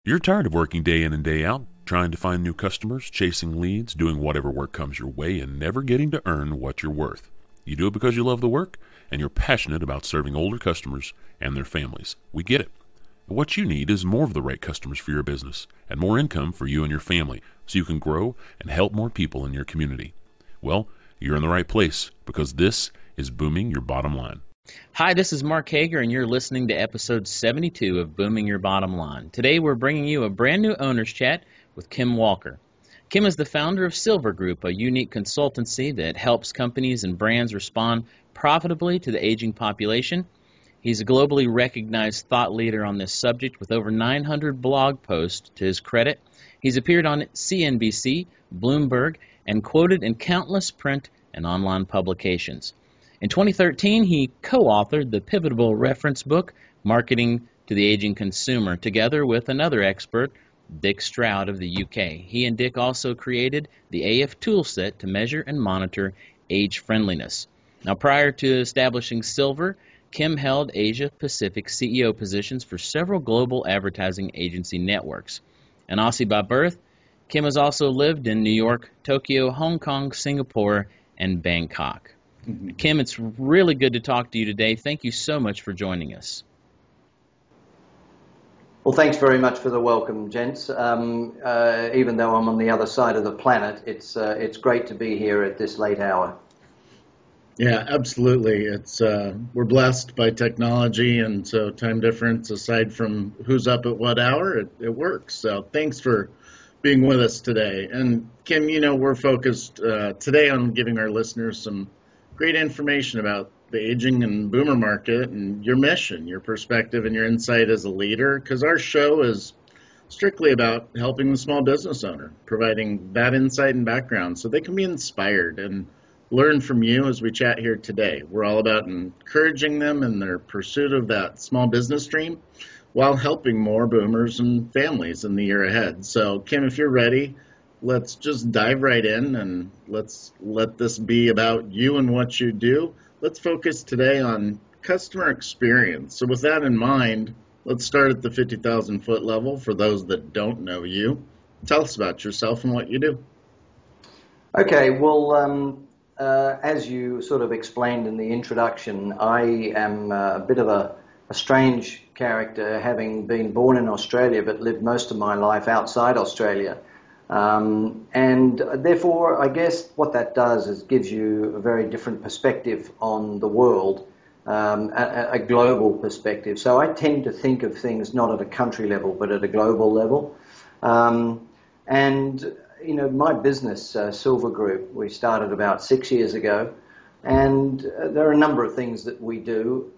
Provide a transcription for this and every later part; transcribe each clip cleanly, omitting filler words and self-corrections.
You're tired of working day in and day out, trying to find new customers, chasing leads, doing whatever work comes your way, and never getting to earn what you're worth. You do it because you love the work, and you're passionate about serving older customers and their families. We get it. But what you need is more of the right customers for your business, and more income for you and your family, so you can grow and help more people in your community. Well, you're in the right place, because this is Booming Your Bottom Line. Hi, this is Mark Hager, and you're listening to episode 72 of Booming Your Bottom Line. Today, we're bringing you a brand new owner's chat with Kim Walker. Kim is the founder of Silver Group, a unique consultancy that helps companies and brands respond profitably to the aging population. He's a globally recognized thought leader on this subject with over 900 blog posts to his credit. He's appeared on CNBC, Bloomberg, and quoted in countless print and online publications. In 2013, he co-authored the pivotal reference book, Marketing to the Aging Consumer, together with another expert, Dick Stroud of the UK. He and Dick also created the AF toolset to measure and monitor age-friendliness. Now, prior to establishing Silver, Kim held Asia-Pacific CEO positions for several global advertising agency networks. An Aussie by birth, Kim has also lived in New York, Tokyo, Hong Kong, Singapore, and Bangkok. Kim, it's really good to talk to you today. Thank you so much for joining us. Well, thanks very much for the welcome, gents. Even though I'm on the other side of the planet, it's great to be here at this late hour. Yeah, absolutely. We're blessed by technology, and so time difference, aside from who's up at what hour, it works. So thanks for being with us today. And Kim, we're focused today on giving our listeners some great information about the aging and boomer market and your mission, your perspective, and your insight as a leader, because our show is strictly about helping the small business owner, providing that insight and background so they can be inspired and learn from you as we chat here today. We're all about encouraging them in their pursuit of that small business dream while helping more boomers and families in the year ahead. So, Kim, if you're ready, let's just dive right in and let's let this be about you and what you do. Let's focus today on customer experience. So with that in mind, let's start at the 50,000 foot level for those that don't know you. Tell us about yourself and what you do. Okay, well, as you sort of explained in the introduction, I am a bit of a strange character, having been born in Australia but lived most of my life outside Australia. And therefore, I guess what that does is gives you a very different perspective on the world, a global perspective. So I tend to think of things not at a country level, but at a global level. My business, Silver Group, we started about 6 years ago. And there are a number of things that we do.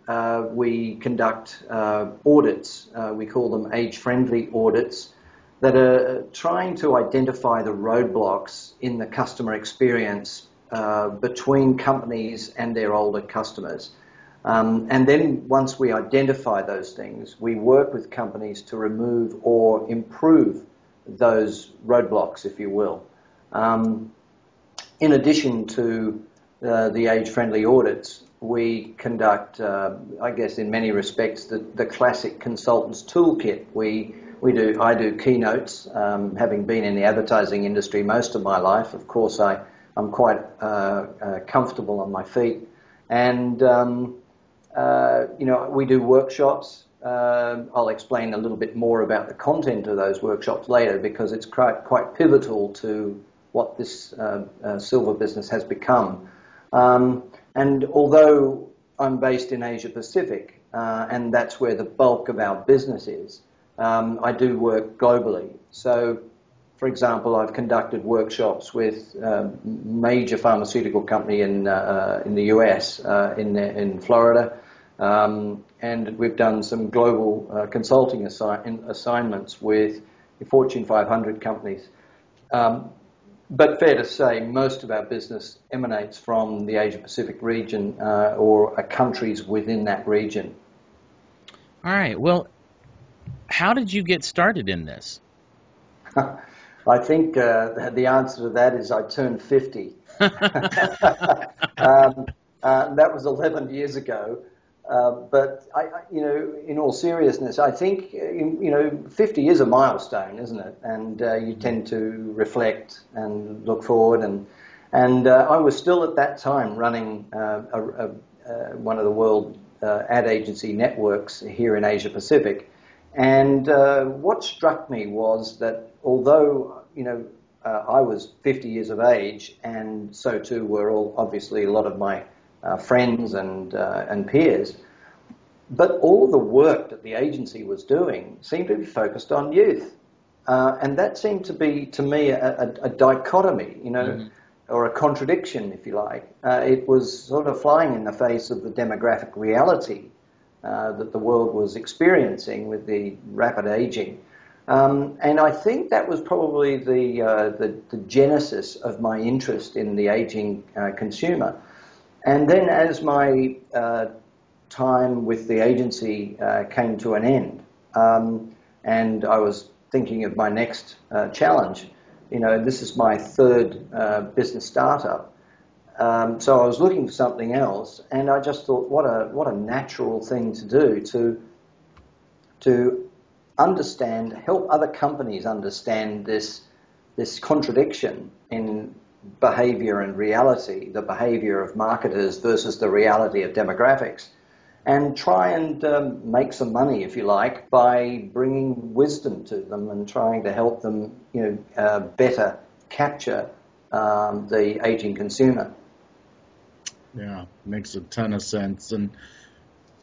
We conduct audits. We call them age-friendly audits, that are trying to identify the roadblocks in the customer experience between companies and their older customers. And then once we identify those things, we work with companies to remove or improve those roadblocks, if you will. In addition to the age-friendly audits, we conduct, I guess in many respects, the classic consultant's toolkit. I do keynotes, having been in the advertising industry most of my life. Of course, I'm quite comfortable on my feet. And, we do workshops. I'll explain a little bit more about the content of those workshops later, because it's quite pivotal to what this Silver business has become. And although I'm based in Asia Pacific, and that's where the bulk of our business is, I do work globally. So, for example, I've conducted workshops with a major pharmaceutical company in the US, in Florida, and we've done some global consulting assignments with Fortune 500 companies. But fair to say, most of our business emanates from the Asia Pacific region or countries within that region. All right. Well, how did you get started in this? I think the answer to that is I turned 50. That was 11 years ago. But in all seriousness, I think 50 is a milestone, isn't it? And you tend to reflect and look forward. And I was still at that time running one of the world ad agency networks here in Asia Pacific. And what struck me was that although I was 50 years of age, and so too were obviously a lot of my friends and peers. But all the work that the agency was doing seemed to be focused on youth. And that seemed to be, to me, a dichotomy, or a contradiction, if you like. It was sort of flying in the face of the demographic reality that the world was experiencing with the rapid aging. And I think that was probably the genesis of my interest in the aging consumer. And then as my time with the agency came to an end, and I was thinking of my next challenge, this is my third business startup. So I was looking for something else, and I just thought, what a natural thing to do to understand, help other companies understand this contradiction in behavior and reality, the behavior of marketers versus the reality of demographics, and try and make some money, if you like, by bringing wisdom to them and trying to help them, better capture the aging consumer. Yeah, makes a ton of sense. And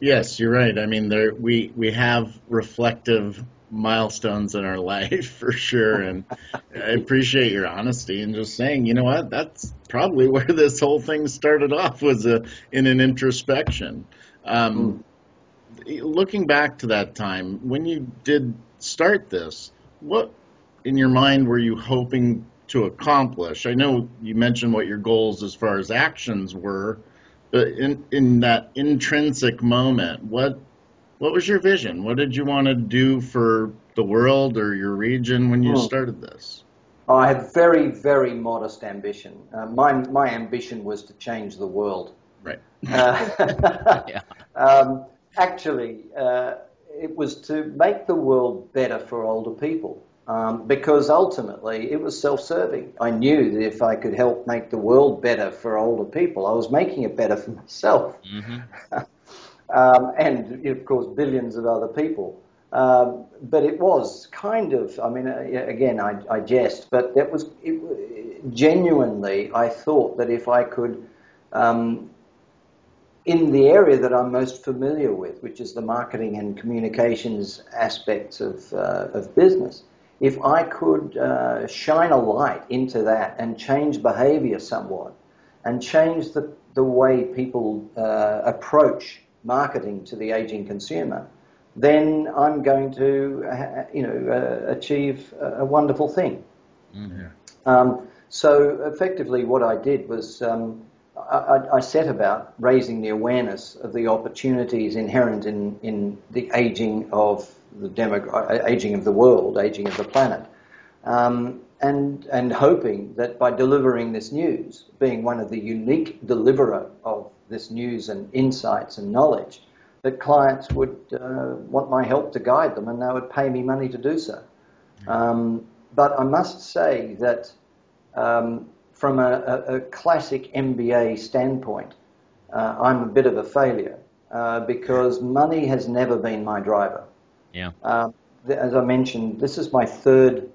yes, you're right. I mean, we have reflective milestones in our life for sure, and I appreciate your honesty and just saying, you know what, that's probably where this whole thing started off, was in an introspection. Looking back to that time when you did start this, what in your mind were you hoping to accomplish? I know you mentioned what your goals as far as actions were, but in that intrinsic moment, what was your vision? What did you want to do for the world or your region when you started this? I had very, very modest ambition. My ambition was to change the world. Right. Actually, it was to make the world better for older people, because ultimately it was self-serving. I knew that if I could help make the world better for older people, I was making it better for myself. And, of course, billions of other people. But it was kind of, again, I jest, but genuinely, I thought that if I could, in the area that I'm most familiar with, which is the marketing and communications aspects of business, if I could shine a light into that and change behavior somewhat, and change the way people approach marketing to the aging consumer, then I'm going to, achieve a wonderful thing. So effectively what I did was I set about raising the awareness of the opportunities inherent in the aging of aging of the world, aging of the planet, and hoping that by delivering this news, being one of the unique deliverer of this news and insights and knowledge, that clients would want my help to guide them, and they would pay me money to do so. But I must say that from a classic MBA standpoint, I'm a bit of a failure because money has never been my driver. As I mentioned, this is my third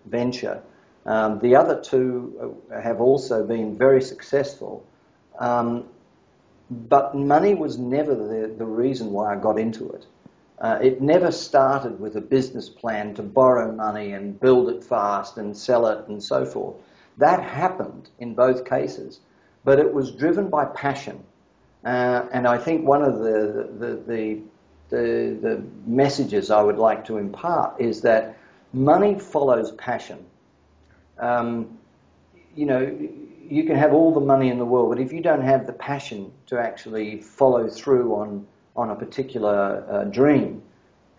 venture. The other two have also been very successful. But money was never the reason why I got into it. It never started with a business plan to borrow money and build it fast and sell it and so forth. That happened in both cases, but it was driven by passion. And I think one of the messages I would like to impart is that money follows passion. You can have all the money in the world, but if you don't have the passion to actually follow through on a particular dream,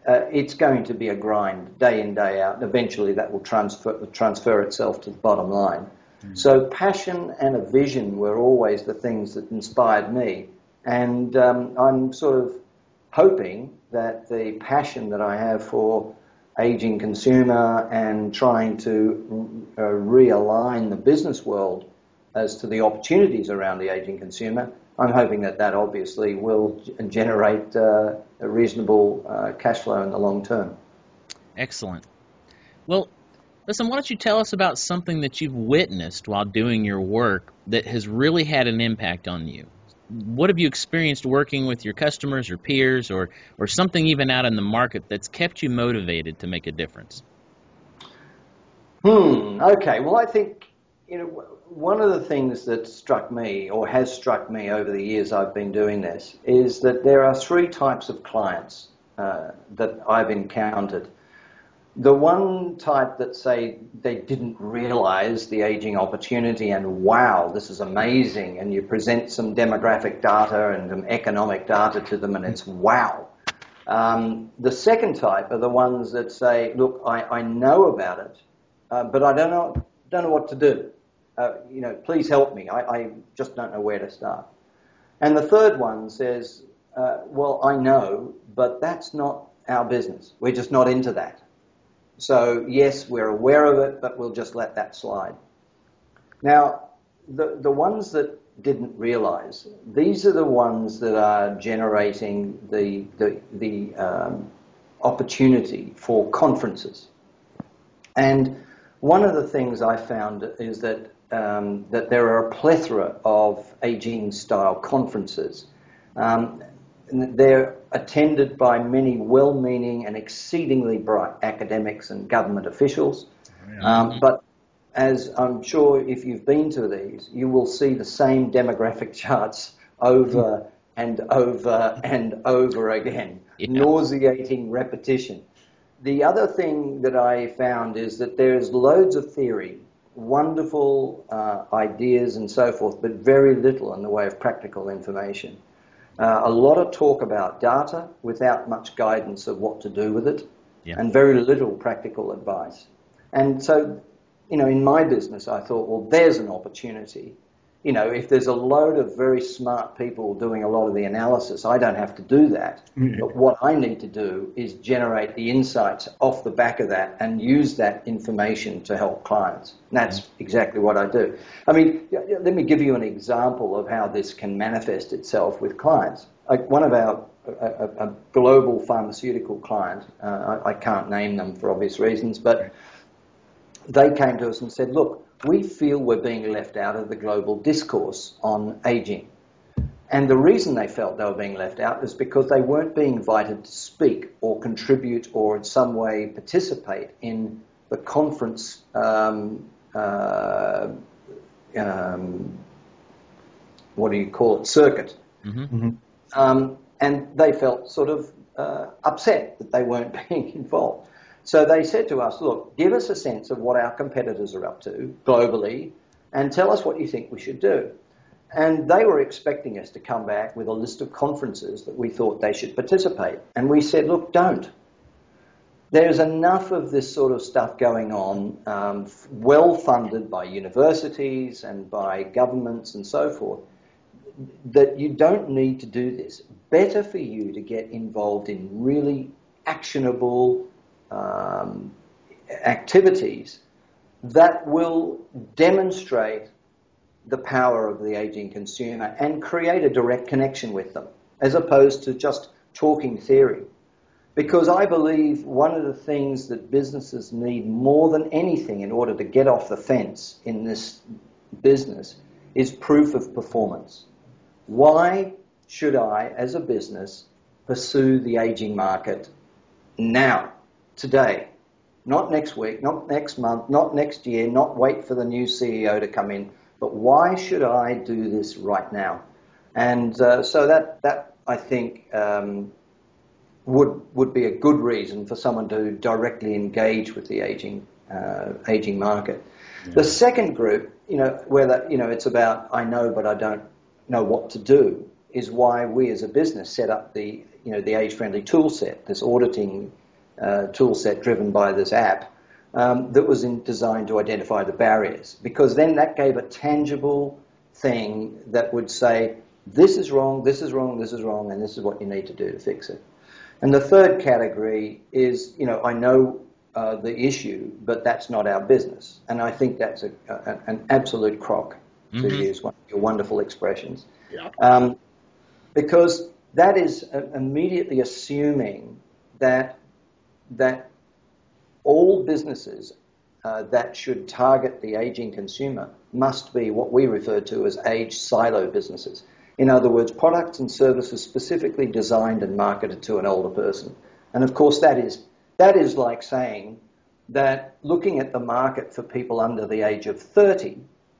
it's going to be a grind day in, day out. Eventually that will transfer itself to the bottom line. So passion and a vision were always the things that inspired me, And I'm sort of hoping that the passion that I have for aging consumer and trying to realign the business world as to the opportunities around the aging consumer, I'm hoping that that obviously will generate a reasonable cash flow in the long term. Excellent. Well, listen, why don't you tell us about something that you've witnessed while doing your work that has really had an impact on you? What have you experienced working with your customers or peers or something even out in the market that's kept you motivated to make a difference? Okay. Well, I think, one of the things that struck me or has struck me over the years I've been doing this is that there are three types of clients that I've encountered. The one type that say they didn't realize the aging opportunity and wow, this is amazing, and you present some demographic data and some economic data to them and it's wow. The second type are the ones that say, look, I know about it, but I don't know what to do. Please help me. I just don't know where to start. And the third one says, well, I know, but that's not our business. We're just not into that. So, yes, we're aware of it, but we'll just let that slide. Now, the ones that didn't realize, these are the ones that are generating the opportunity for conferences. And one of the things I found is that there are a plethora of aging-style conferences. They're attended by many well-meaning and exceedingly bright academics and government officials. But as I'm sure if you've been to these, you will see the same demographic charts over and over and over again. Yeah. Nauseating repetition. The other thing that I found is that there's loads of theory, wonderful ideas and so forth, but very little in the way of practical information. A lot of talk about data without much guidance of what to do with it, and very little practical advice. And so, in my business, I thought, well, there's an opportunity. If there's a load of very smart people doing a lot of the analysis, I don't have to do that. Mm-hmm. But what I need to do is generate the insights off the back of that and use that information to help clients. And that's exactly what I do. I mean, let me give you an example of how this can manifest itself with clients. Like one of a global pharmaceutical client, I can't name them for obvious reasons, but they came to us and said, look, we feel we're being left out of the global discourse on aging. And the reason they felt they were being left out is because they weren't being invited to speak or contribute or in some way participate in the conference circuit. Mm-hmm. And they felt sort of upset that they weren't being involved. So they said to us, look, give us a sense of what our competitors are up to globally and tell us what you think we should do. And they were expecting us to come back with a list of conferences that we thought they should participate. And we said, look, don't. There's enough of this sort of stuff going on, well funded by universities and by governments and so forth, that you don't need to do this. Better for you to get involved in really actionable activities that will demonstrate the power of the aging consumer and create a direct connection with them, as opposed to just talking theory. Because I believe one of the things that businesses need more than anything in order to get off the fence in this business is proof of performance. Why should I, as a business, pursue the aging market now? Today, not next week, not next month, not next year, not wait for the new CEO to come in, but why should I do this right now? And so that I think would be a good reason for someone to directly engage with the aging market. Yeah. The second group, where it's about I know but I don't know what to do, is why we as a business set up the age-friendly toolset, this auditing toolset driven by this app that was designed to identify the barriers, because then that gave a tangible thing that would say, this is wrong, this is wrong, this is wrong, and this is what you need to do to fix it. And the third category is, I know the issue, but that's not our business. And I think that's an absolute crock, to use one of your wonderful expressions. Yeah. Because that is immediately assuming that all businesses that should target the aging consumer must be what we refer to as age silo businesses. In other words, products and services specifically designed and marketed to an older person. And of course, that is like saying that looking at the market for people under the age of 30,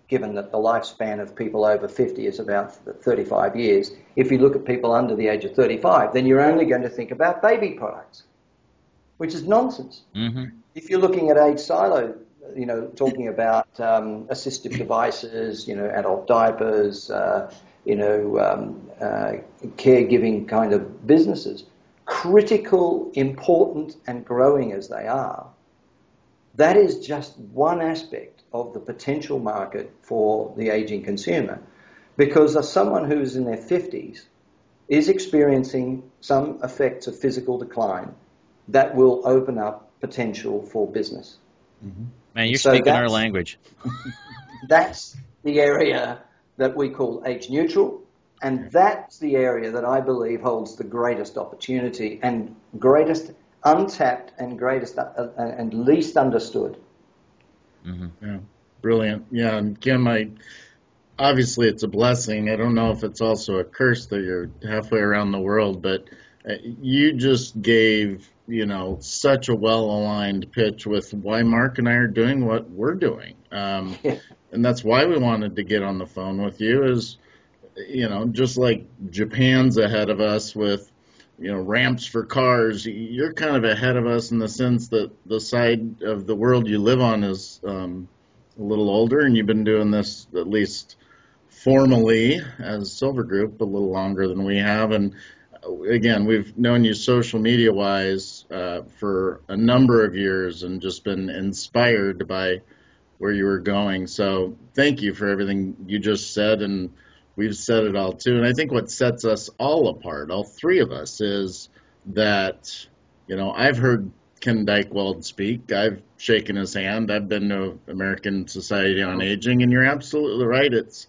given that the lifespan of people over 50 is about 35 years, if you look at people under the age of 35, then you're only going to think about baby products, which is nonsense. If you're looking at age silo, talking about assistive devices, adult diapers, caregiving kind of businesses, critical, important, and growing as they are, that is just one aspect of the potential market for the aging consumer. Because as someone who is in their 50s is experiencing some effects of physical decline, that will open up potential for business. Man, you're speaking our language. That's the area that we call age neutral, and that's the area that I believe holds the greatest opportunity and greatest untapped and greatest and least understood. Yeah, brilliant. Yeah, and Kim, obviously it's a blessing. I don't know if it's also a curse that you're halfway around the world, but you just gave such a well-aligned pitch with why Mark and I are doing what we're doing. And that's why we wanted to get on the phone with you is, just like Japan's ahead of us with, ramps for cars, you're kind of ahead of us in the sense that the side of the world you live on is a little older, and you've been doing this at least formally as Silver Group a little longer than we have. And again, we've known you social media-wise for a number of years and just been inspired by where you were going. So thank you for everything you just said, and we've said it all too. And I think what sets us all apart, all three of us, is that, I've heard Ken Dykewald speak. I've shaken his hand. I've been to American Society on Aging, and you're absolutely right. It's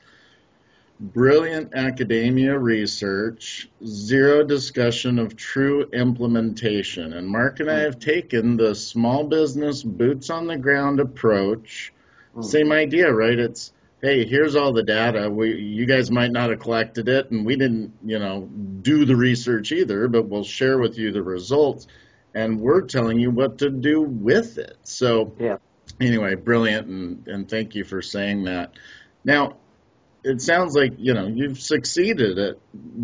brilliant academia research, zero discussion of true implementation. And Mark and I have taken the small business, boots on the ground approach. Same idea, right? It's, hey, here's all the data. You guys might not have collected it, and we didn't, do the research either, but we'll share with you the results, and we're telling you what to do with it. So, Anyway, brilliant, and thank you for saying that. Now, it sounds like, you've succeeded at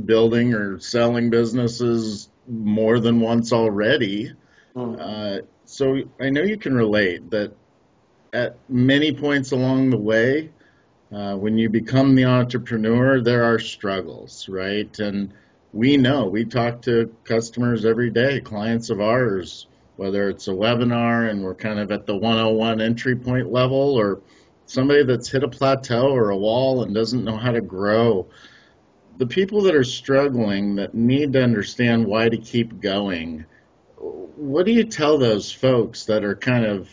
building or selling businesses more than once already. So I know you can relate that at many points along the way, when you become the entrepreneur, there are struggles, right? And we talk to customers every day, clients of ours, whether it's a webinar and we're kind of at the 101 entry point level, or somebody that's hit a plateau or a wall and doesn't know how to grow. The people that are struggling, that need to understand why to keep going, what do you tell those folks that are kind of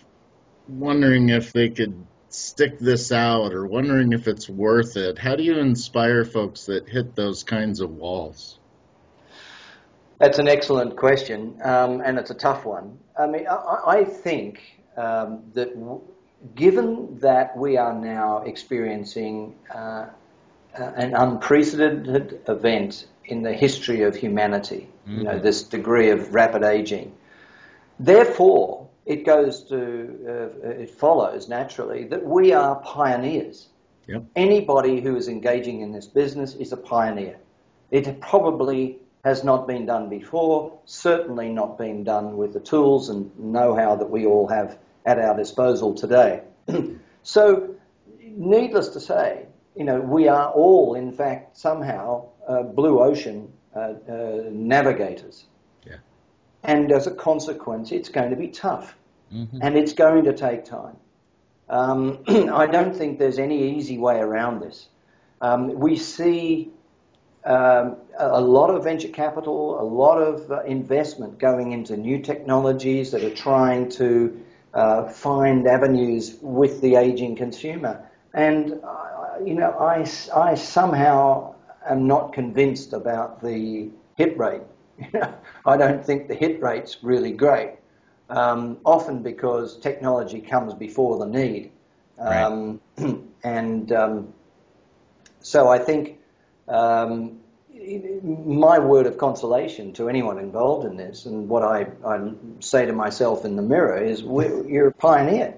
wondering if they could stick this out or wondering if it's worth it? How do you inspire folks that hit those kinds of walls? That's an excellent question, and it's a tough one. I mean, I think that given that we are now experiencing an unprecedented event in the history of humanity, this degree of rapid aging, therefore it follows naturally that we are pioneers. Yep. Anybody who is engaging in this business is a pioneer. It probably has not been done before, certainly not been done with the tools and know-how that we all have at our disposal today. So, needless to say, we are all, in fact, somehow blue ocean navigators. Yeah. And as a consequence, it's going to be tough. And it's going to take time. I don't think there's any easy way around this. We see a lot of venture capital, a lot of investment going into new technologies that are trying to find avenues with the aging consumer. And, I somehow am not convinced about the hit rate. I don't think the hit rate's really great, often because technology comes before the need. Right. So I think my word of consolation to anyone involved in this, and what I say to myself in the mirror, is you're a pioneer.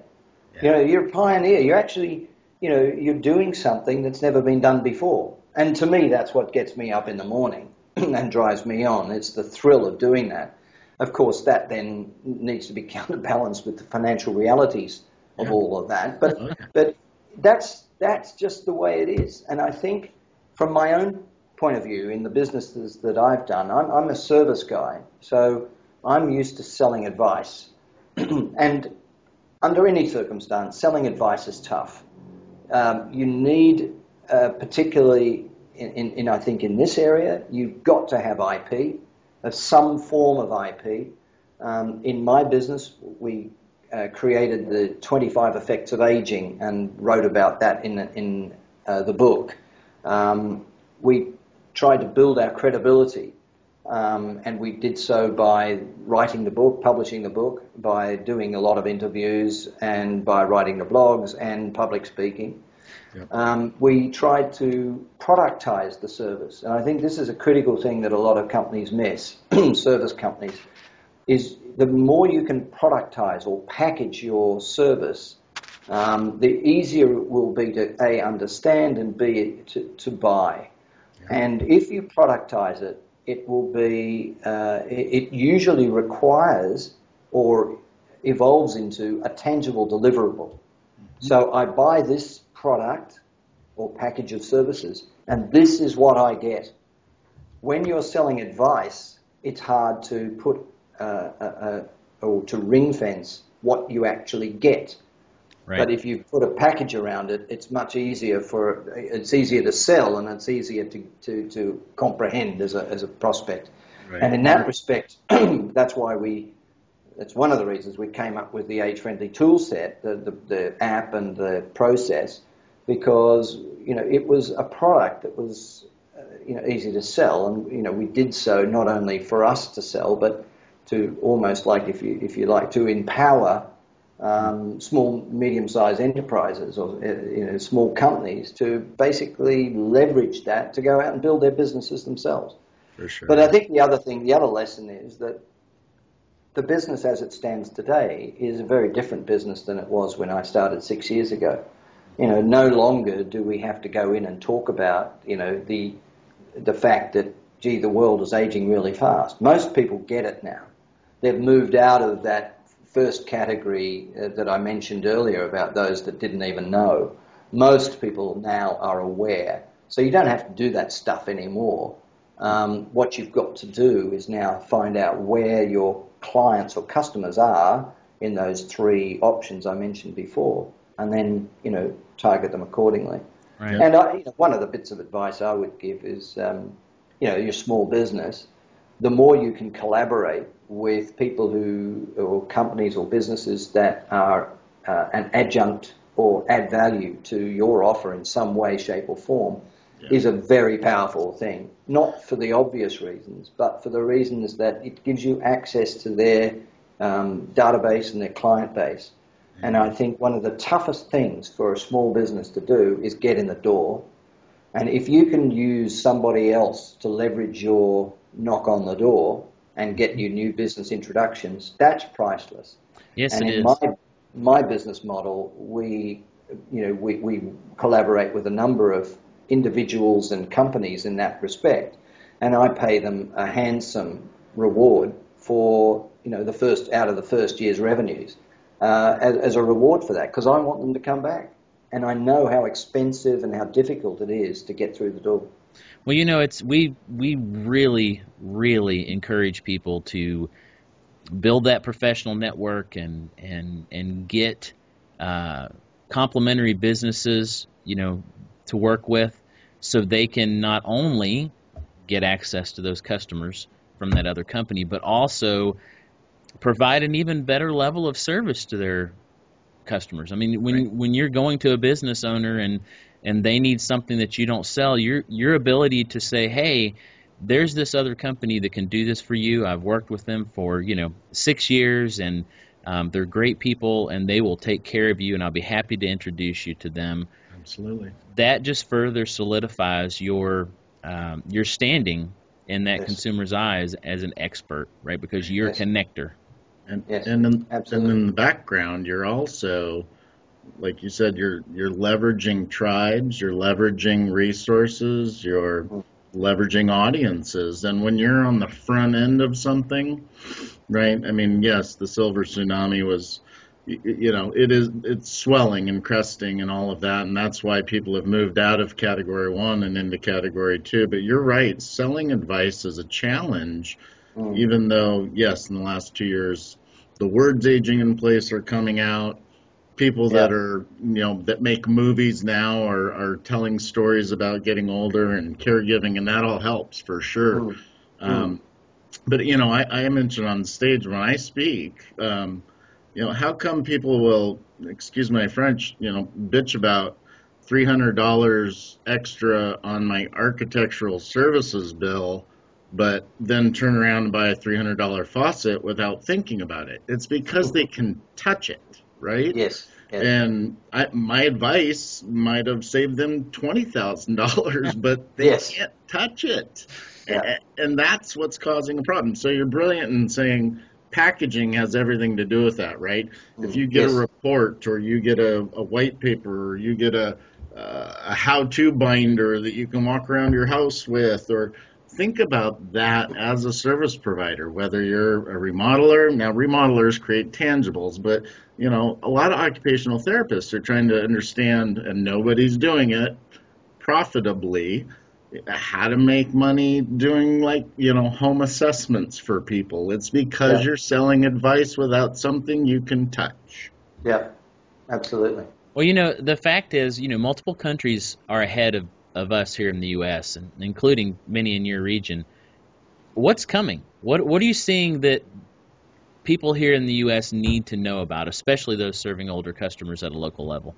Yeah. You're a pioneer. You're actually, you're doing something that's never been done before. And to me, that's what gets me up in the morning and drives me on. It's the thrill of doing that. Of course, that then needs to be counterbalanced with the financial realities of all of that. But that's just the way it is. And I think from my own point of view, in the businesses that I've done, I'm a service guy. So I'm used to selling advice. And under any circumstance, selling advice is tough. You need, particularly in I think in this area, you've got to have IP, some form of IP. In my business, we created the 25 Effects of Aging and wrote about that in the book. We tried to build our credibility, and we did so by writing the book, publishing the book, by doing a lot of interviews, and by writing the blogs and public speaking. Yep. We tried to productize the service, and I think this is a critical thing that a lot of companies miss, service companies, is the more you can productize or package your service, the easier it will be to A, understand, and B, to buy. Yeah. And if you productize it, it will be, it usually requires or evolves into a tangible deliverable. Mm-hmm. So I buy this product or package of services, and this is what I get. When you're selling advice, it's hard to put or to ring fence what you actually get. Right. But if you put a package around it, it's much easier it's easier to sell, and it's easier to comprehend as a prospect. Right. And in that respect, that's one of the reasons we came up with the age-friendly toolset, the app and the process, because it was a product that was easy to sell, and we did so not only for us to sell, but to almost like if you like to empower small, medium-sized enterprises or small companies to basically leverage that to go out and build their businesses themselves. For sure. But I think the other lesson is that the business as it stands today is a very different business than it was when I started 6 years ago. No longer do we have to go in and talk about the fact that the world is aging really fast. Most people get it now. They've moved out of that first category that I mentioned earlier about those that didn't even know. Most people now are aware. So you don't have to do that stuff anymore. What you've got to do is now find out where your clients or customers are in those three options I mentioned before, and then, target them accordingly. Right. And one of the bits of advice I would give is, your small business, the more you can collaborate with people or companies or businesses that are an adjunct or add value to your offer in some way, shape or form, is a very powerful thing. Not for the obvious reasons, but for the reasons that it gives you access to their database and their client base. And I think one of the toughest things for a small business to do is get in the door. And if you can use somebody else to leverage your knock on the door and get you new business introductions, that's priceless. Yes, and it in is. my business model, we collaborate with a number of individuals and companies in that respect, and I pay them a handsome reward for the first year's revenues as a reward for that, because I want them to come back, and I know how expensive and how difficult it is to get through the door. Well, we really, really encourage people to build that professional network and get complementary businesses, to work with, so they can not only get access to those customers from that other company, but also provide an even better level of service to their customers. I mean, when you're going to a business owner and they need something that you don't sell, your ability to say, hey, there's this other company that can do this for you. I've worked with them for 6 years, and they're great people, and they will take care of you, and I'll be happy to introduce you to them. Absolutely. That just further solidifies your standing in that consumer's eyes as an expert, right? Because you're a connector. And in the background, you're also, like you said, you're leveraging tribes, you're leveraging resources, you're leveraging audiences. And when you're on the front end of something, right? I mean, yes, the silver tsunami was, it's swelling and cresting and all of that, and that's why people have moved out of category 1 and into category 2. But you're right, selling advice is a challenge. Even though, yes, in the last 2 years, the words aging in place are coming out. People that are, that make movies now are telling stories about getting older and caregiving, and that all helps for sure. But, I mentioned on the stage when I speak, how come people will, excuse my French, bitch about $300 extra on my architectural services bill, but then turn around and buy a $300 faucet without thinking about it? It's because they can touch it, right? Yes. And my advice might have saved them $20,000, but they can't touch it. And that's what's causing a problem. So you're brilliant in saying packaging has everything to do with that, right? If you get a report, or you get a white paper, or you get a how-to binder that you can walk around your house with, or think about that as a service provider, whether you're a remodeler. Now, remodelers create tangibles, but, a lot of occupational therapists are trying to understand, and nobody's doing it profitably, how to make money doing home assessments for people. It's because you're selling advice without something you can touch. Yeah, absolutely. Well, the fact is, multiple countries are ahead of us here in the U.S., and including many in your region. What's coming? What are you seeing that people here in the U.S. need to know about, especially those serving older customers at a local level?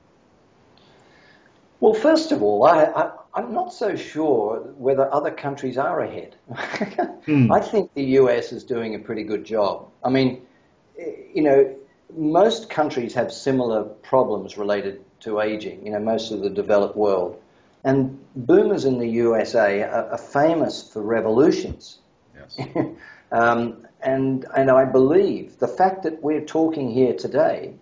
Well, first of all, I'm not so sure whether other countries are ahead. I think the US is doing a pretty good job. I mean, most countries have similar problems related to aging, most of the developed world. And boomers in the USA are famous for revolutions. Yes. And I believe the fact that we're talking here today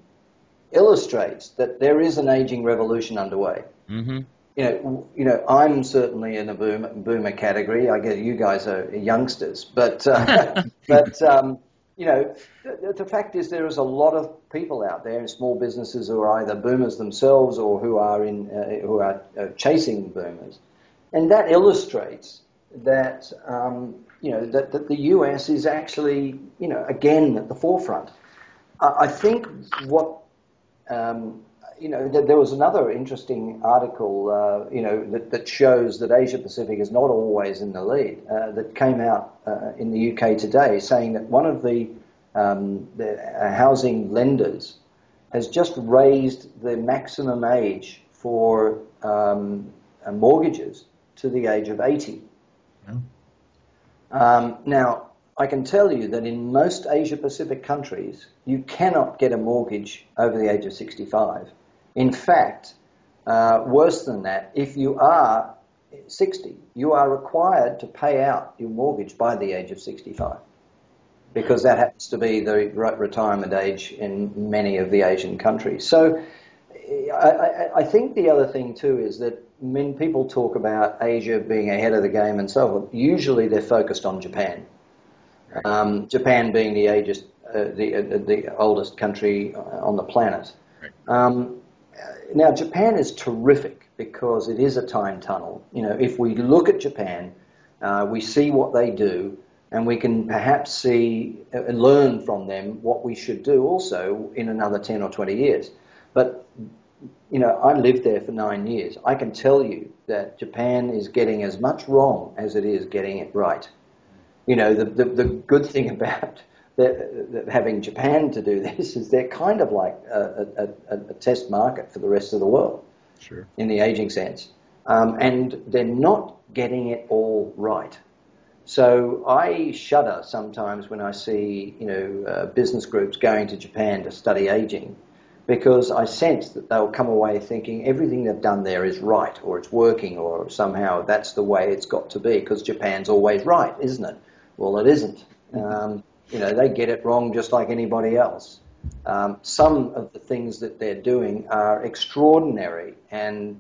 illustrates that there is an aging revolution underway. I'm certainly in a boomer category. I guess you guys are youngsters, but the fact is there is a lot of people out there in small businesses who are either boomers themselves or who are chasing boomers, and that illustrates that that the US is actually again at the forefront. I think what there was another interesting article, that shows that Asia Pacific is not always in the lead, that came out in the UK today, saying that one of the housing lenders has just raised the maximum age for mortgages to the age of 80. Yeah. Now, I can tell you that in most Asia Pacific countries, you cannot get a mortgage over the age of 65. In fact, worse than that, if you are 60, you are required to pay out your mortgage by the age of 65, because that happens to be the retirement age in many of the Asian countries. So I think the other thing too is that when people talk about Asia being ahead of the game and so on, usually they're focused on Japan. Japan being the oldest country on the planet. Now, Japan is terrific because it is a time tunnel. If we look at Japan, we see what they do, and we can perhaps see and learn from them what we should do also in another 10 or 20 years. But I lived there for 9 years. I can tell you that Japan is getting as much wrong as it is getting it right. The good thing about having Japan to do this is they're kind of like a test market for the rest of the world, sure, in the aging sense. And they're not getting it all right. So I shudder sometimes when I see, business groups going to Japan to study aging, because I sense that they'll come away thinking everything they've done there is right, or it's working, or somehow that's the way it's got to be, because Japan's always right, isn't it? Well, it isn't. They get it wrong just like anybody else. Some of the things that they're doing are extraordinary and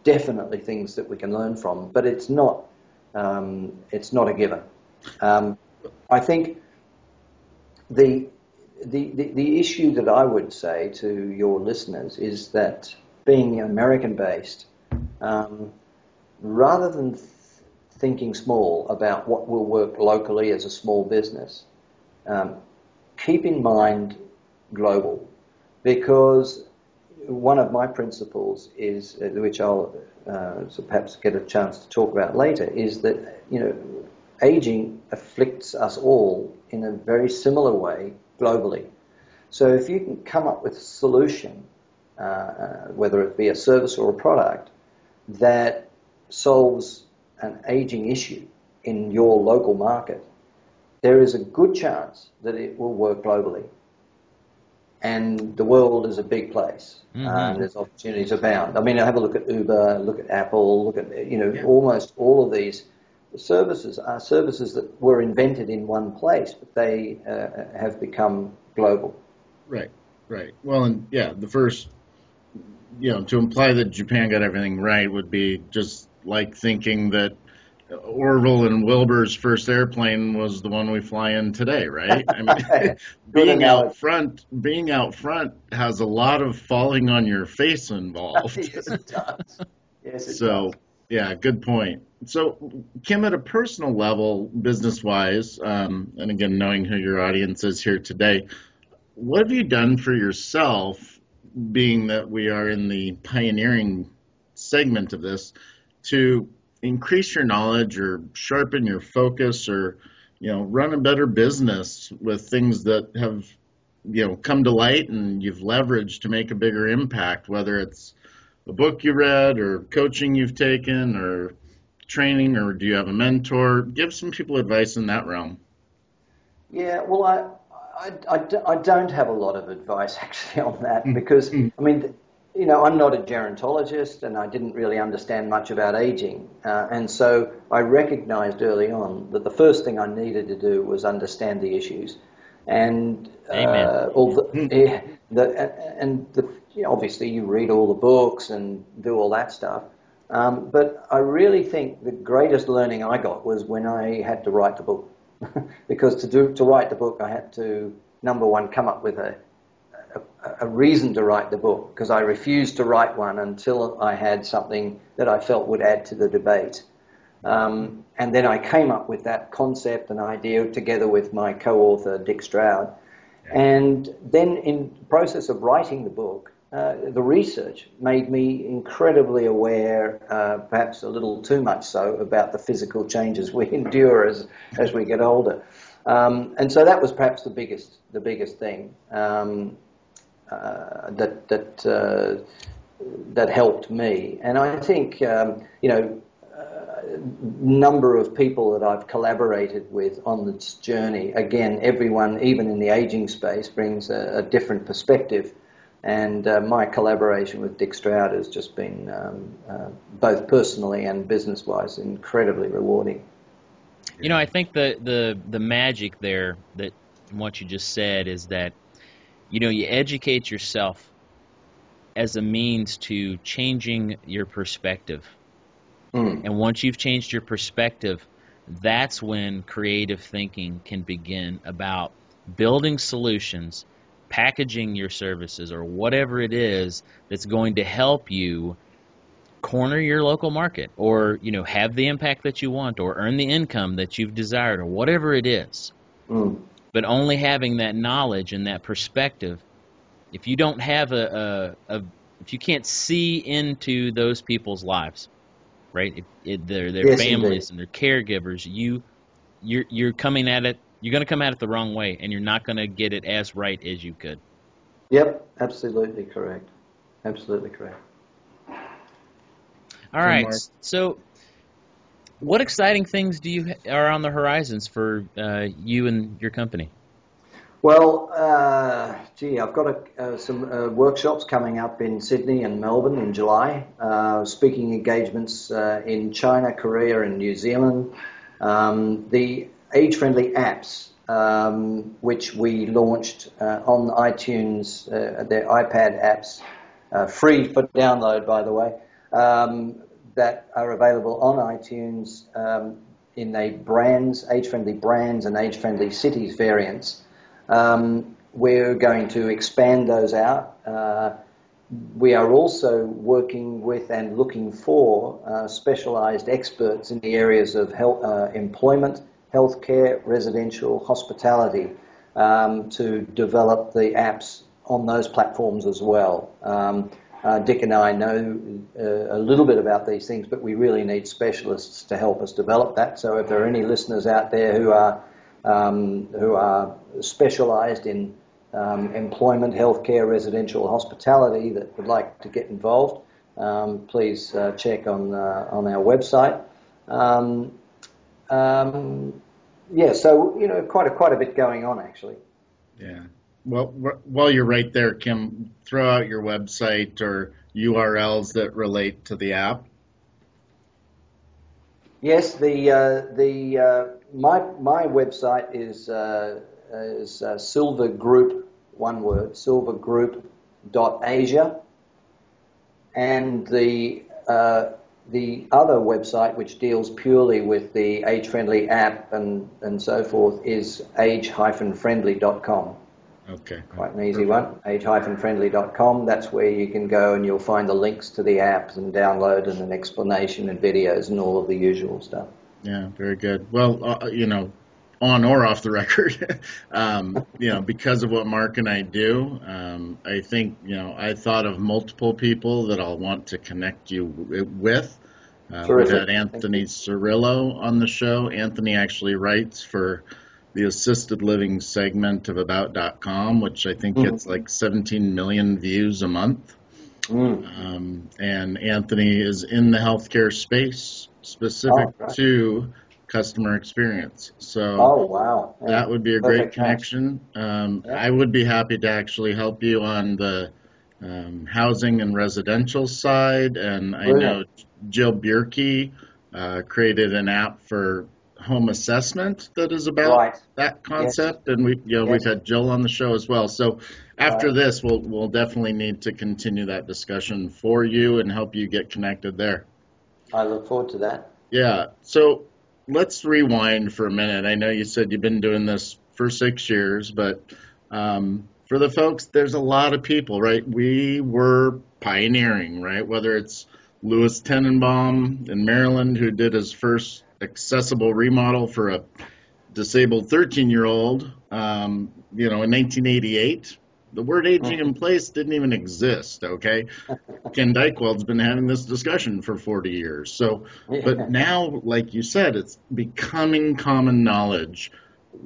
definitely things that we can learn from, but it's not a given. I think the issue that I would say to your listeners is that being American-based, rather than thinking small about what will work locally as a small business, keep in mind global, because one of my principles is, which I'll perhaps get a chance to talk about later, is that aging afflicts us all in a very similar way globally. So if you can come up with a solution, whether it be a service or a product, that solves an aging issue in your local market, there is a good chance that it will work globally. And the world is a big place, and there's opportunities abound. I mean, have a look at Uber, look at Apple, look at, almost all of these services are services that were invented in one place, but they have become global. Right. Well, and the first, to imply that Japan got everything right would be just like thinking that Orville and Wilbur's first airplane was the one we fly in today, right? I mean, being out front has a lot of falling on your face involved. Yes, it does. Yes, it does. Yeah, good point. So, Kim, at a personal level, business-wise, and again, knowing who your audience is here today, what have you done for yourself, being that we are in the pioneering segment of this, to increase your knowledge or sharpen your focus, or run a better business with things that have come to light and you've leveraged to make a bigger impact, whether it's a book you read or coaching you've taken or training, or do you have a mentor? Give some people advice in that realm. Yeah, well, I don't have a lot of advice actually on that, because I mean, I'm not a gerontologist, and I didn't really understand much about aging. And so I recognized early on that the first thing I needed to do was understand the issues. And obviously you read all the books and do all that stuff. But I really think the greatest learning I got was when I had to write the book. Because to write the book, I had to, number one, come up with a reason to write the book, because I refused to write one until I had something that I felt would add to the debate. And then I came up with that concept and idea together with my co-author, Dick Stroud. And then in the process of writing the book, the research made me incredibly aware, perhaps a little too much so, about the physical changes we endure as we get older. And so that was perhaps the biggest thing. That helped me, and I think number of people that I've collaborated with on this journey. Again, everyone, even in the aging space, brings a different perspective, and my collaboration with Dick Stroud has just been both personally and business-wise incredibly rewarding. I think the magic there, that what you just said, is that you educate yourself as a means to changing your perspective. And once you've changed your perspective, that's when creative thinking can begin about building solutions, packaging your services, or whatever it is that's going to help you corner your local market, or have the impact that you want, or earn the income that you've desired, or whatever it is. But only having that knowledge and that perspective if you don't have if you can't see into those people's lives, right? Their Yes, families indeed. and their caregivers, you're coming at it. You're going to come at it the wrong way, and you're not going to get it as right as you could. Yep, absolutely correct. Absolutely correct. All So, right. Mark, So, what exciting things are on the horizons for you and your company? Well, I've got some workshops coming up in Sydney and Melbourne in July, speaking engagements in China, Korea, and New Zealand. The age-friendly apps, which we launched on iTunes, their iPad apps, free for download, by the way, that are available on iTunes in age-friendly brands and age-friendly cities variants. We're going to expand those out. We are also working with and looking for specialized experts in the areas of employment, healthcare, residential, hospitality, to develop the apps on those platforms as well. Dick and I know a little bit about these things, but we really need specialists to help us develop that. So if there are any listeners out there who are specialised in employment, healthcare, residential, hospitality that would like to get involved, please check on our website. So quite a bit going on actually. yeah. Well, while you're right there, Kim, throw out your website or URLs that relate to the app. Yes, my website is Silver Group, one word, silvergroup.asia, and the other website, which deals purely with the age-friendly app and so forth, is age-friendly.com. Okay. Quite an easy one, age-friendly.com. That's where you can go and you'll find the links to the apps and download and an explanation and videos and all of the usual stuff. Yeah, very good. Well, on or off the record, because of what Mark and I do, I think, I thought of multiple people that I'll want to connect you with. We've had Anthony Cirillo on the show. Anthony actually writes for the assisted living segment of About.com, which I think gets like 17 million views a month. And Anthony is in the healthcare space, specific to customer experience. So that would be a great connection. I would be happy to actually help you on the housing and residential side. And I know Jill Bierke created an app for home assessment that is about that concept, and we've had Jill on the show as well. So after this, we'll definitely need to continue that discussion for you and help you get connected there. I look forward to that. Yeah. So let's rewind for a minute. I know you said you've been doing this for 6 years, but for the folks, there's a lot of people, right? We were pioneering, right? Whether it's Louis Tenenbaum in Maryland, who did his first accessible remodel for a disabled 13-year-old, in 1988. The word aging in place didn't even exist, okay? Ken Dykeweld's been having this discussion for 40 years. So, but now, like you said, it's becoming common knowledge.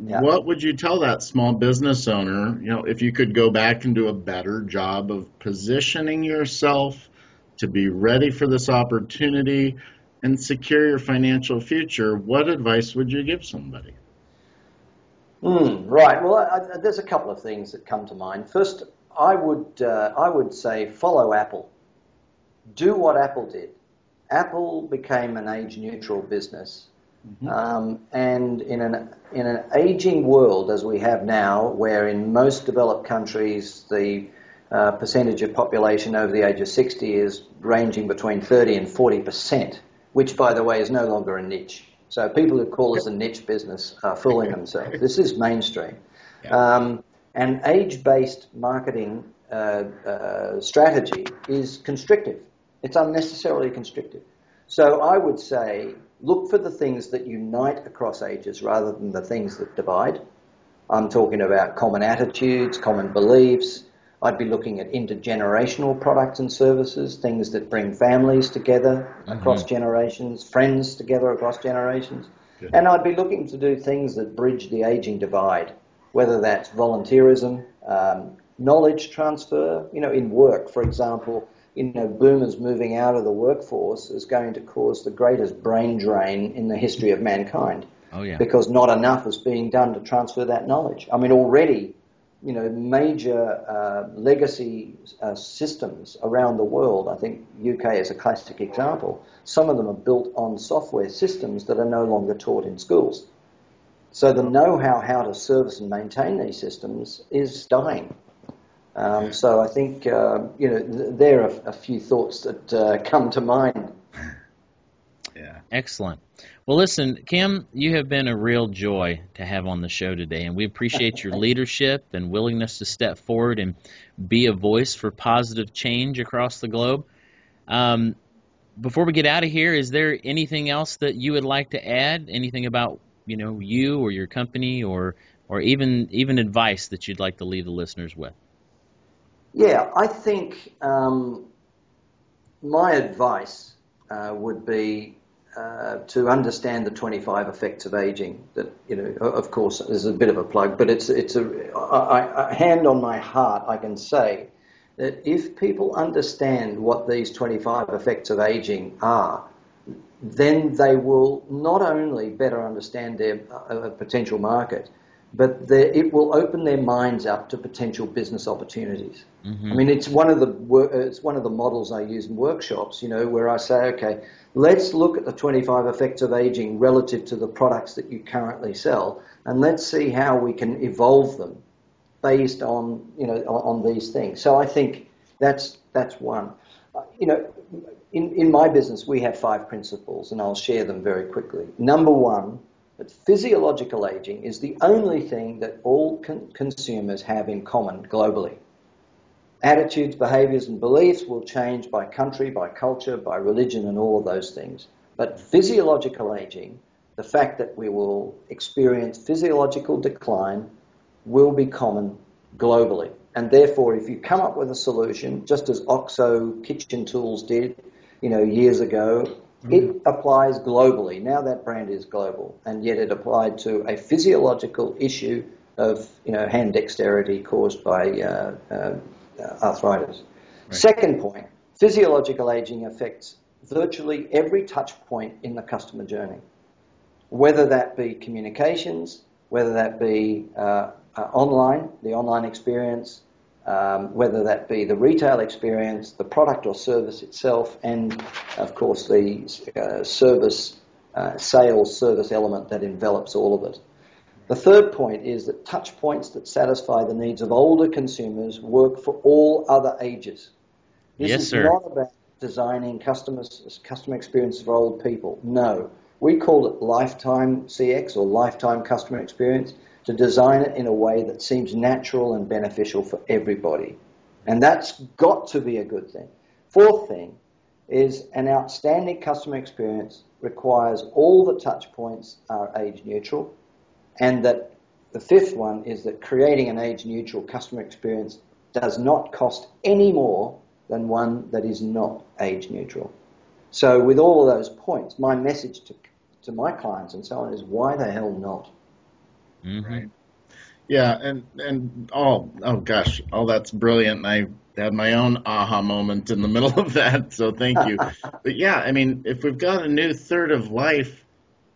Yeah. What would you tell that small business owner, if you could go back and do a better job of positioning yourself to be ready for this opportunity and secure your financial future? What advice would you give somebody? Right. Well, there's a couple of things that come to mind. First, I would say follow Apple. Do what Apple did. Apple became an age-neutral business, and in an aging world as we have now, where in most developed countries the percentage of population over the age of 60 is ranging between 30 and 40%, which, by the way, is no longer a niche. So people who call us a niche business are fooling themselves. This is mainstream. Yeah. And age-based marketing strategy is constrictive. It's unnecessarily constrictive. So I would say look for the things that unite across ages rather than the things that divide. I'm talking about common attitudes, common beliefs, I'd be looking at intergenerational products and services, things that bring families together across generations, friends together across generations. Good. And I'd be looking to do things that bridge the aging divide, whether that's volunteerism, knowledge transfer, in work, for example. Boomers moving out of the workforce is going to cause the greatest brain drain in the history of mankind. Oh, yeah. Because not enough is being done to transfer that knowledge. I mean, already, major legacy systems around the world, I think UK is a classic example, some of them are built on software systems that are no longer taught in schools. So the know-how to service and maintain these systems is dying. So I think, there are a few thoughts that come to mind. Yeah. Excellent. Well, listen, Kim, you have been a real joy to have on the show today, and we appreciate your leadership and willingness to step forward and be a voice for positive change across the globe. Before we get out of here, is there anything else that you would like to add? Anything about, you or your company or even advice that you'd like to leave the listeners with? Yeah, I think my advice would be to understand the 25 effects of aging. That, of course, is a bit of a plug, but it's a hand on my heart. I can say that if people understand what these 25 effects of aging are, then they will not only better understand their potential market, but it will open their minds up to potential business opportunities. I mean, it's one of the models I use in workshops, where I say, okay, let's look at the 25 effects of aging relative to the products that you currently sell, and let's see how we can evolve them based on, on these things. So I think that's one. In my business, we have 5 principles, and I'll share them very quickly. Number one, that physiological aging is the only thing that all consumers have in common globally. Attitudes, behaviours and beliefs will change by country, by culture, by religion and all of those things. But physiological aging, the fact that we will experience physiological decline, will be common globally. And therefore, if you come up with a solution, just as OXO kitchen tools did, years ago, it applies globally. Now that brand is global, and yet it applied to a physiological issue of, hand dexterity caused by arthritis. Right. Second point, physiological aging affects virtually every touch point in the customer journey, whether that be communications, whether that be online, the online experience, whether that be the retail experience, the product or service itself, and of course the sales service element that envelops all of it. The third point is that touch points that satisfy the needs of older consumers work for all other ages. This is not about designing customer experience for old people. No, we call it lifetime CX or lifetime customer experience, to design it in a way that seems natural and beneficial for everybody. And that's got to be a good thing. Fourth thing is an outstanding customer experience requires all the touch points are age neutral, and that the fifth one is that creating an age neutral customer experience does not cost any more than one that is not age neutral. So with all of those points, my message to my clients and so on is, why the hell not? Right. Yeah, and gosh, that's brilliant. I had my own aha moment in the middle of that, so thank you. But yeah, I mean, if we've got a new third of life,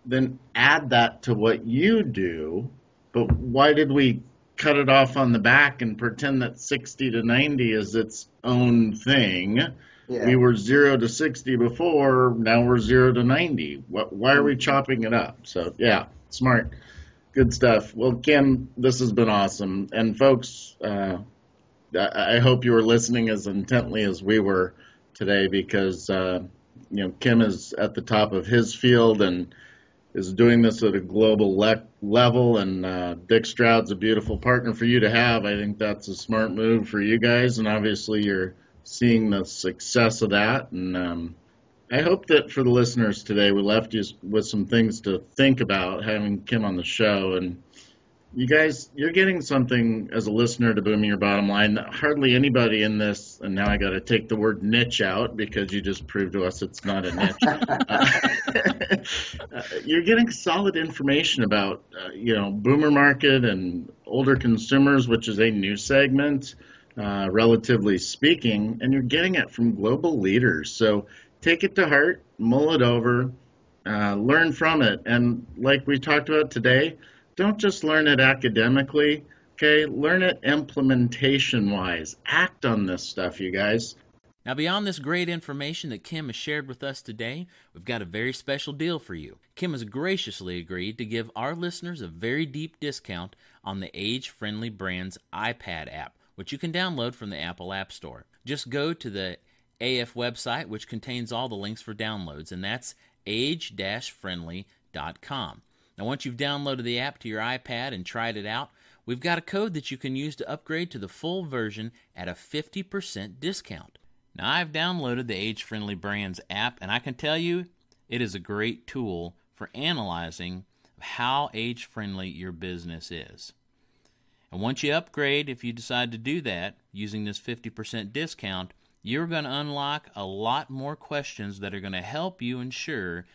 then add that to what you do. But why did we cut it off on the back and pretend that 60 to 90 is its own thing? Yeah. We were 0 to 60 before, now we're 0 to 90. Why are we chopping it up? So yeah, smart. Good stuff. Well, Kim, this has been awesome. And folks, I hope you were listening as intently as we were today, because Kim is at the top of his field and is doing this at a global level. And Dick Stroud's a beautiful partner for you to have. I think that's a smart move for you guys, and obviously you're seeing the success of that. And I hope that for the listeners today, we left you with some things to think about having Kim on the show. And You guys, you're getting something as a listener to Booming Your Bottom Line that hardly anybody in this, and now I got to take the word niche out because you just proved to us it's not a niche. You're getting solid information about, boomer market and older consumers, which is a new segment, relatively speaking, and you're getting it from global leaders. So take it to heart, mull it over, learn from it, and like we talked about today, don't just learn it academically, okay? Learn it implementation-wise. Act on this stuff, you guys. Now, beyond this great information that Kim has shared with us today, we've got a very special deal for you. Kim has graciously agreed to give our listeners a very deep discount on the Age-Friendly Brands iPad app, which you can download from the Apple App Store. Just go to the AF website, which contains all the links for downloads, and that's age-friendly.com. Now, once you've downloaded the app to your iPad and tried it out, we've got a code that you can use to upgrade to the full version at a 50% discount. Now, I've downloaded the Age-Friendly Brands app, and I can tell you it is a great tool for analyzing how age-friendly your business is. And once you upgrade, if you decide to do that, using this 50% discount, you're going to unlock a lot more questions that are going to help you ensure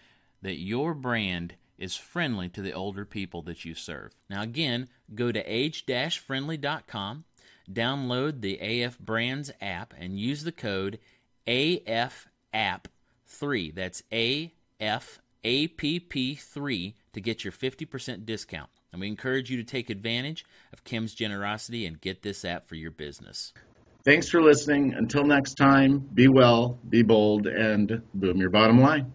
that your brand is friendly to the older people that you serve. Now again, go to age-friendly.com, download the AF Brands app, and use the code AFAPP3. That's AFAPP3 to get your 50% discount. And we encourage you to take advantage of Kim's generosity and get this app for your business. Thanks for listening. Until next time, be well, be bold, and boom your bottom line.